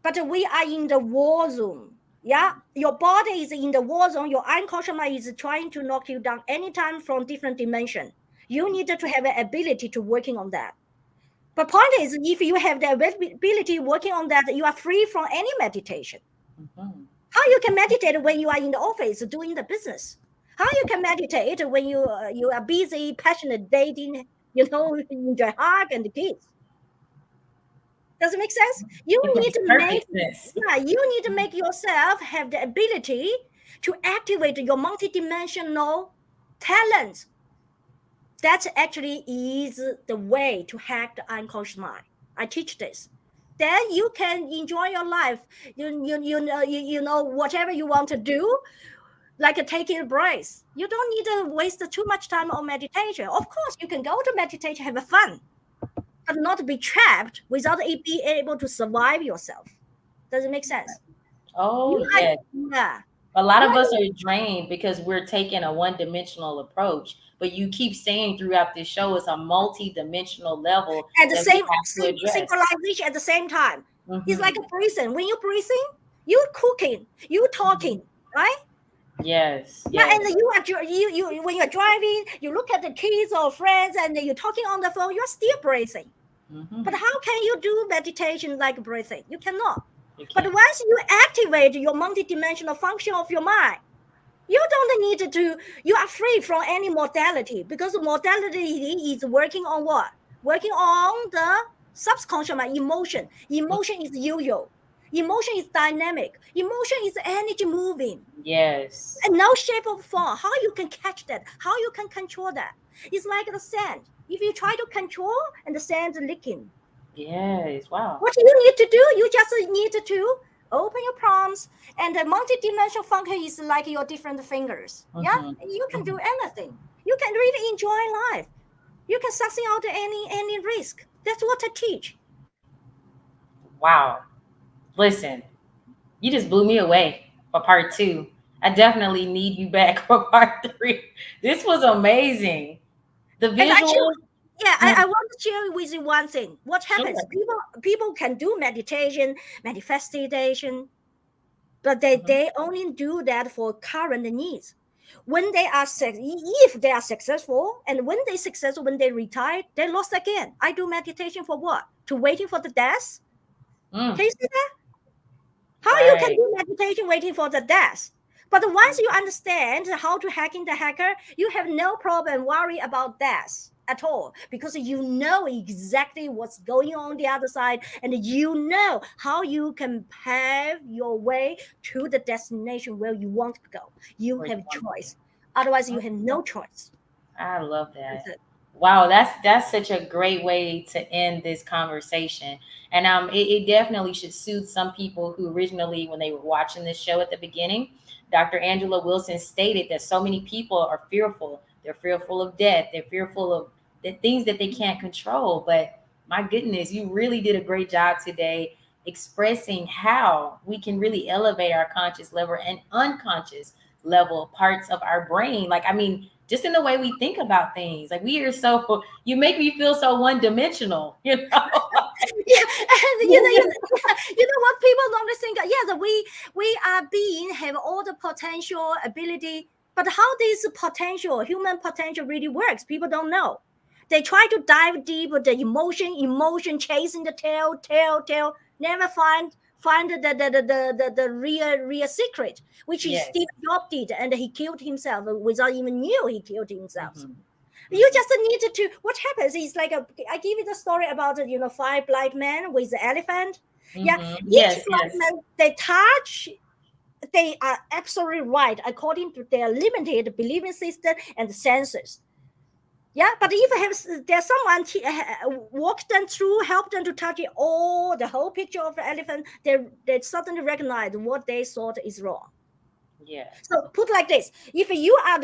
but we are in the war zone. Yeah, your body is in the war zone. Your unconscious mind is trying to knock you down anytime from different dimension. You need to have an ability to working on that. But point is, if you have the ability working on that, you are free from any meditation.
Mhm.
How you can meditate when you are in the office doing the business? How you can meditate when you are busy, passionate, dating, enjoy hug and the kids? Does it make sense? You
It
need
makes
to make
perfect sense.
yeah, you need to make yourself have the ability to activate your multidimensional talents. That actually is the way to hack the unconscious mind. I teach this. Then you can enjoy your life. You know whatever you want to do, like taking a break. You don't need to waste too much time on meditation. Of course, you can go to meditation, have fun, but not be trapped without being able to survive yourself. Does it make sense?
Oh,
You are,
yes.
yeah.
A lot
You
of us
are
are drained because we're taking a one-dimensional approach. But you keep saying throughout this show it's a multi-dimensional level
at the
that we
same
have to address.
synchronization at the same time. It's like
Hmm.
a breathing. When you breathing, you cooking, you talking. right?
Yes.
Yeah, and
Yes.
you when you're driving, you look at the kids or friends, and you're talking on the phone. You're still breathing.
Hmm.
But how can you do meditation like breathing? You cannot.
You
But
can't.
once you activate your multidimensional function of your mind, you don't need to, you are free from any modality, because modality is working on what? Working on the subconscious mind, emotion. Emotion is yo-yo. Emotion is dynamic. Emotion is energy moving.
Yes.
And no shape or form. How you can catch that? How you can control that? It's like the sand. If you try to control and the sand leaking,
Yes. Wow.
what you need to do, you just need to open your palms, and the multi-dimensional function is like your different fingers. Yeah,
Hmm.
you can
Hmm.
do anything. You can really enjoy life. You can succeed out any risk. That's what I teach.
Wow. Listen, you just blew me away for part two. I definitely need you back for part three. This was amazing. The
And actually,
visual.
yeah,
Mm,
I want to share with you one thing. What happens?
sure.
People can do meditation, manifestation, but
Hmm.
they only do that for current needs. When they are if they are successful, and when they successful, when they retire, they lost again. I do meditation for what? To waiting for the death.
Mm,
Can you see that? How you can
right.
do meditation waiting for the death? But once you understand how to hacking the hacker, you have no problem worry about death at all, because you know exactly what's going on the other side, and you know how you can pave your way to the destination where you want to go. You
Where you
have
want to be.
choice. Otherwise, you
Mm,
have no choice.
I love
That's
that.
it.
Wow, that's such a great way to end this conversation. And it definitely should soothe some people who originally, when they were watching this show at the beginning, Dr. Angela Wilson stated that so many people are fearful. They're fearful of death. They're fearful of the things that they can't control. But my goodness, you really did a great job today expressing how we can really elevate our conscious level and unconscious level parts of our brain. Like, I mean, just in the way we think about things. Like, we are so, you make me feel so one dimensional, you know?
Yeah, and you know what people normally think? Yes, we are being have all the potential ability, but how this potential, human potential, really works, people don't know. They try to dive deep with the emotion chasing the tail, never find the real secret, which is
Yes.
Steve Jobs did, and he killed himself without even knew he killed himself.
Hmm.
You
Hmm.
just need to, what happens is like I give you the story about five blind men with the elephant. Yeah,
Hmm.
each
Yes,
blind
yes.
man they touch, they are absolutely right according to their limited believing system and senses. Yeah, but if there's someone walk them through, help them to touch it all, the whole picture of the elephant, they suddenly recognize what they thought is wrong.
Yes.
So put like this: if you are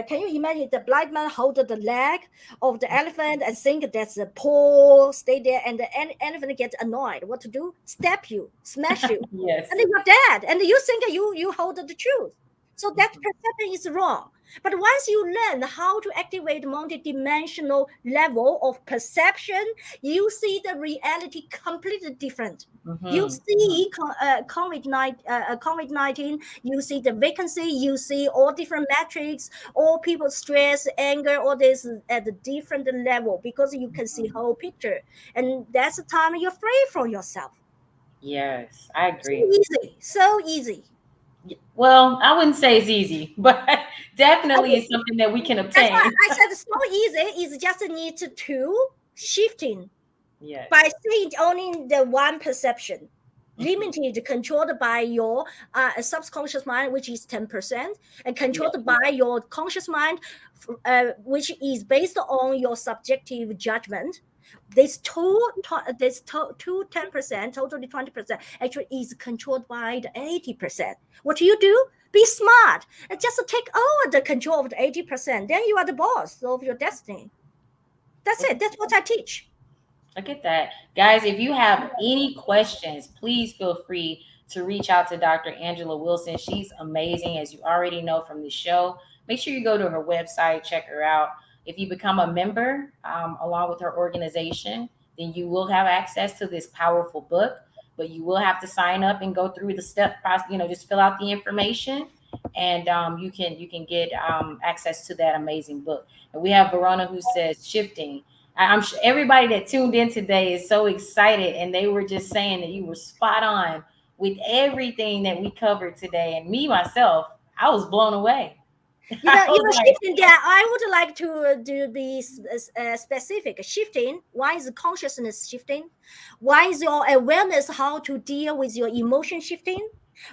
can you imagine the blind man hold the leg of the elephant and think that's the paw stay there, and the elephant gets annoyed. What to do? Step you, smash you, and
Yes.
then you're dead. And you think you hold the truth. So that
Hmm.
perception is wrong. But once you learn how to activate multi-dimensional level of perception, you see the reality completely different. You
Hmm. Hmm.
see COVID-19, you see the vacancy, you see all different metrics, all people's stress, anger, all this at a different level, because you can see
Hmm.
whole picture. And that's the time you're free from yourself.
Yes, I
So
agree.
easy, so easy.
Well, I wouldn't say it's easy, but
I
definitely
mean,
is something that we can
that's why
obtain.
I said it's so easy. It's just need to shifting by
Yes.
seeing only the one perception,
Hmm.
limited, controlled by your subconscious mind, which is 10%, and
Yes.
controlled by your conscious mind, which is based on your subjective judgment. This two 10%, totally 20%, actually is controlled by the 80%. What do you do? Be smart and just take over the control of the 80%. Then you are the boss of your destiny. That's
Look
it.
at
That's what I teach.
Look at that. Guys, if you have any questions, please feel free to reach out to Dr. Angela Wilson. She's amazing, as you already know from the show. Make sure you go to her website, check her out. If you become a member along with her organization, then you will have access to this powerful book. but you will have to sign up and go through the step process. Just fill out the information, and you can get access to that amazing book. And we have Verona who says shifting. I'm sure everybody that tuned in today is so excited, and they were just saying that you were spot on with everything that we covered today. And me myself, I was blown away. I was like,
Shifting that I would like to do be specific. Shifting. Why is consciousness shifting? Why is your awareness how to deal with your emotion shifting?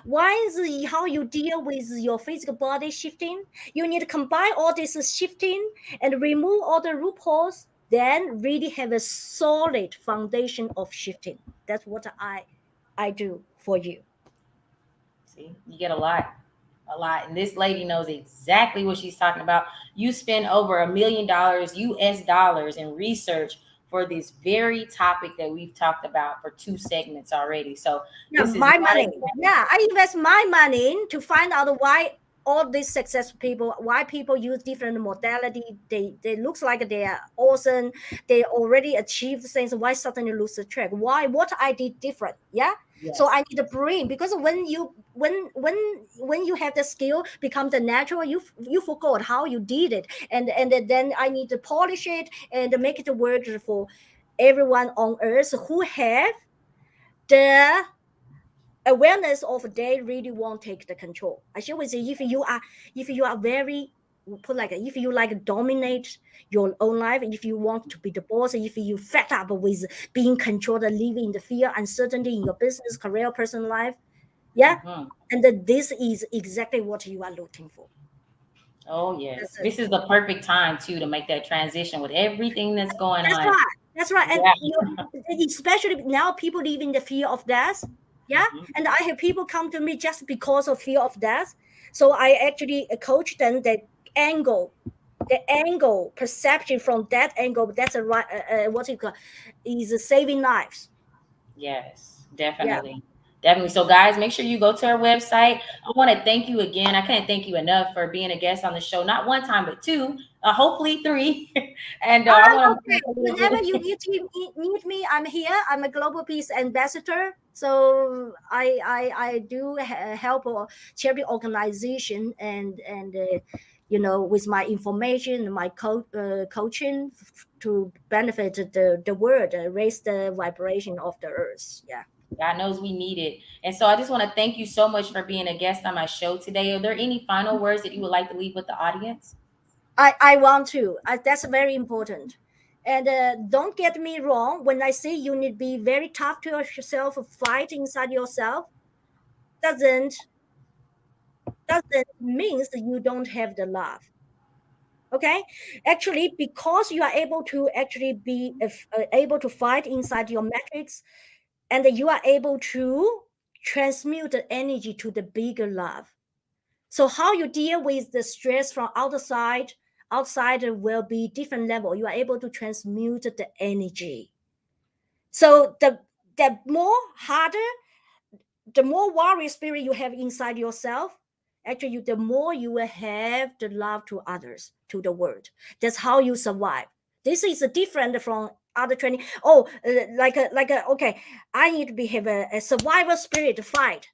Why is how you deal with your physical body shifting? You need to combine all this shifting and remove all the loopholes. Then really have a solid foundation of shifting. That's what I do for you.
see, you get a lot. And this lady knows exactly what she's talking about. You spend over $1 million US dollars in research for this very topic that we've talked about for 2 segments already. So
Yeah,
this is
my
not
money.
a
Yeah, I invest my money to find out why all these successful people, why people use different modality. They looks like they are awesome. They already achieved things. Why suddenly lose the track? Why? What I did different? Yeah. So
yes.
I need to bring, because when you have the skill become the natural, you forgot how you did it, and then I need to polish it and make it work for everyone on earth who have the awareness of they really won't take the control. I share with you, if you are very put like if you like dominate your own life, if you want to be the boss, if you fed up with being controlled and living in the fear, uncertainty in your business, career, personal life, yeah,
Hmm.
and then this is exactly what you are looking for.
Oh
That's
yes.
it.
This is the perfect time too to make that transition with everything that's going
That's
on.
right. That's right. And
Yeah.
especially now, people live in the fear of death. Yeah.
Mhm.
And I have people come to me just because of fear of death. So I actually coach them that angle, the angle perception from that angle. That's a right. What you call is saving lives.
Yes,
Yeah.
definitely. Definitely. So, guys, make sure you go to our website. I want to thank you again. I can't thank you enough for being a guest on the show, not one time, but two, hopefully three. And I want to
Okay.
make a little
Whenever you
bit.
need me, I'm here. I'm a global peace ambassador. So I do help a charity organization and with my information and my coaching to benefit the world, raise the vibration of the earth. Yeah.
God knows we need it. And so I just want to thank you so much for being a guest on my show today. Are there any final words that you would like to leave with the audience?
I want to. That's very important. And don't get me wrong. When I say you need to be very tough to yourself, fight inside yourself, doesn't doesn't means that you don't have the love. Okay, actually, because you are able to actually be able to fight inside your matrix, and you are able to transmute the energy to the bigger love. So how you deal with the stress from outside will be different level. You are able to transmute the energy. So the more harder, the more warrior spirit you have inside yourself, actually the more you will have the love to others, to the world. That's how you survive. This is different from other training. Oh, okay, I need to have a survival spirit to fight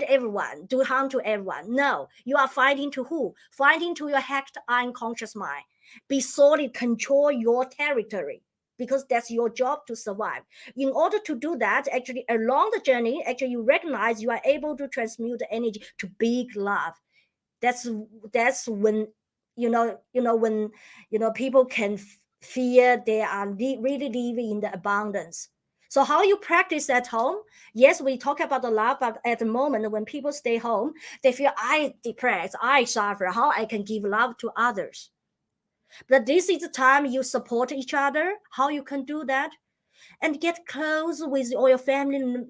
everyone, do harm to everyone. No, you are fighting to who? Fighting to your hacked unconscious mind. Be solid, control your territory, because that's your job to survive. In order to do that, actually along the journey, actually you recognize you are able to transmute the energy to big love. That's when when people can feel they are really living in the abundance. So how you practice at home? Yes, we talk about the love, but at the moment when people stay home, they feel I depressed, I suffer. How I can give love to others? But this is the time you support each other. How you can do that? And get close with all your family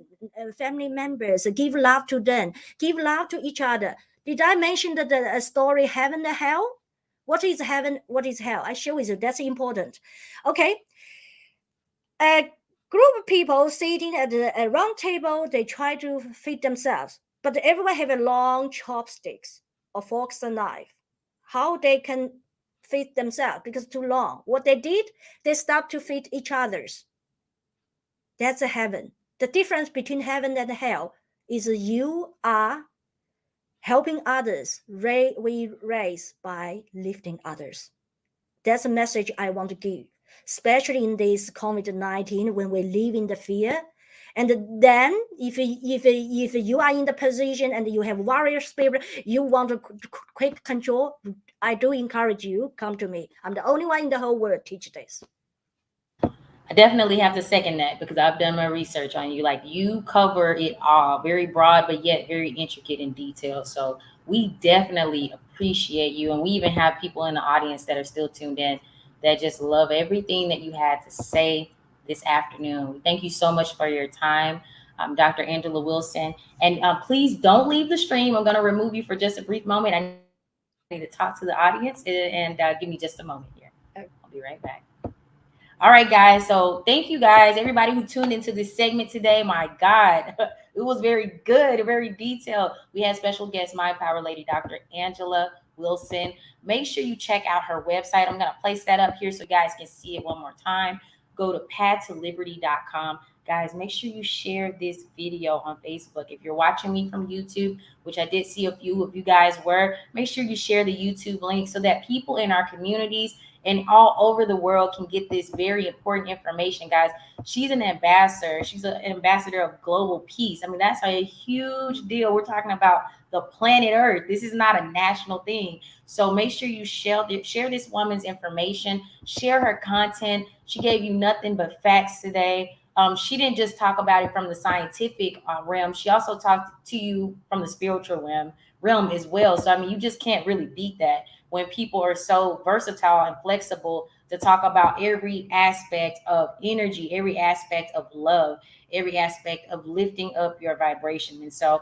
members. Give love to them. Give love to each other. Did I mention that the story heaven and hell? What is heaven? What is hell? I share with you. That's important. Okay. A group of people sitting at a round table. They try to feed themselves, but everyone have a long chopsticks or forks and knife. How they can feed themselves because too long. What they did, they stopped to feed each others. That's a heaven. The difference between heaven and hell is you are helping others, we raise by lifting others. That's a message I want to give, especially in this COVID-19 when we live in the fear. And then, if you are in the position and you have warrior spirit, you want to quick control, I do encourage you, come to me. I'm the only one in the whole world teach this.
I definitely have to second that because I've done my research on you. Like you cover it all, very broad, but yet very intricate and detailed. So we definitely appreciate you. And we even have people in the audience that are still tuned in that just love everything that you had to say this afternoon. Thank you so much for your time, Dr. Angela Wilson. And please don't leave the stream. I'm going to remove you for just a brief moment. I need to talk to the audience and give me just a moment here. I'll be right back. All right, guys. So thank you guys, everybody who tuned into this segment today. My God, it was very good, very detailed. We had special guest, my power lady, Dr. Angela Wilson. Make sure you check out her website. I'm going to place that up here so you guys can see it one more time. Go to path2liberty.com. Guys, make sure you share this video on Facebook. If you're watching me from YouTube, which I did see a few of you guys were, make sure you share the YouTube link so that people in our communities and all over the world can get this very important information, guys. She's an ambassador. She's an ambassador of global peace. I mean, that's a huge deal. We're talking about the planet Earth. This is not a national thing. So make sure you share this woman's information, share her content. She gave you nothing but facts today. She didn't just talk about it from the scientific realm. She also talked to you from the spiritual realm as well. So I mean, you just can't really beat that when people are so versatile and flexible to talk about every aspect of energy, every aspect of love, every aspect of lifting up your vibration. And so,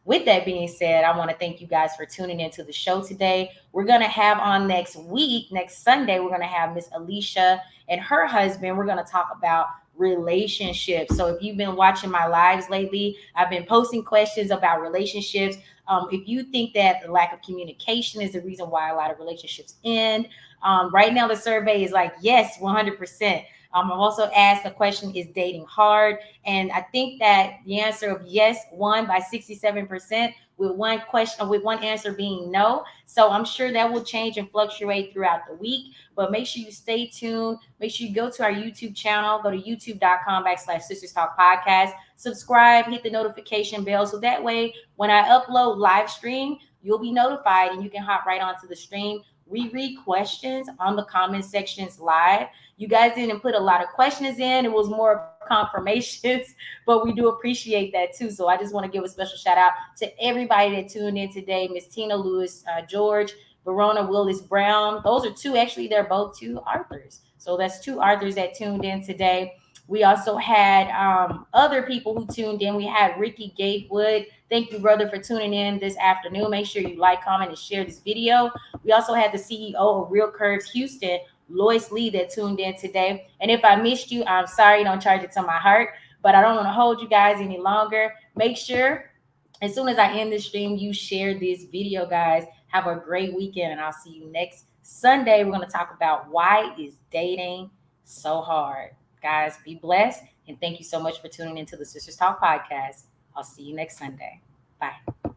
with that being said, I want to thank you guys for tuning into the show today. We're going to have on next week, next Sunday, we're going to have Miss Alicia and her husband. We're going to talk about relationships. So if you've been watching my lives lately, I've been posting questions about relationships. If you think that the lack of communication is the reason why a lot of relationships end, right now the survey is like, yes, 100%. I've also asked the question, is dating hard? And I think that the answer of yes won by 67%, with one question, with one answer being no. So I'm sure that will change and fluctuate throughout the week. But make sure you stay tuned. Make sure you go to our YouTube channel. Go to youtube.com/Sisters Talk Podcast. Subscribe, hit the notification bell. So that way, when I upload live stream, you'll be notified and you can hop right onto the stream. We read questions on the comment sections live. You guys didn't put a lot of questions in. It was more of confirmations, but we do appreciate that too. So I just want to give a special shout out to everybody that tuned in today. Miss Tina Lewis, George, Verona Willis Brown. Those are two, actually, they're both two Arthurs. So that's two Arthurs that tuned in today. We also had other people who tuned in. We had Ricky Gatewood. Thank you, brother, for tuning in this afternoon. Make sure you like, comment, and share this video. We also had the CEO of Real Curves Houston, Lois Lee, that tuned in today. And if I missed you, I'm sorry. Don't charge it to my heart. But I don't want to hold you guys any longer. Make sure as soon as I end the stream, you share this video, guys. Have a great weekend, and I'll see you next Sunday. We're going to talk about why is dating so hard. Guys, be blessed, and thank you so much for tuning into the Sisters Talk podcast. I'll see you next Sunday. Bye.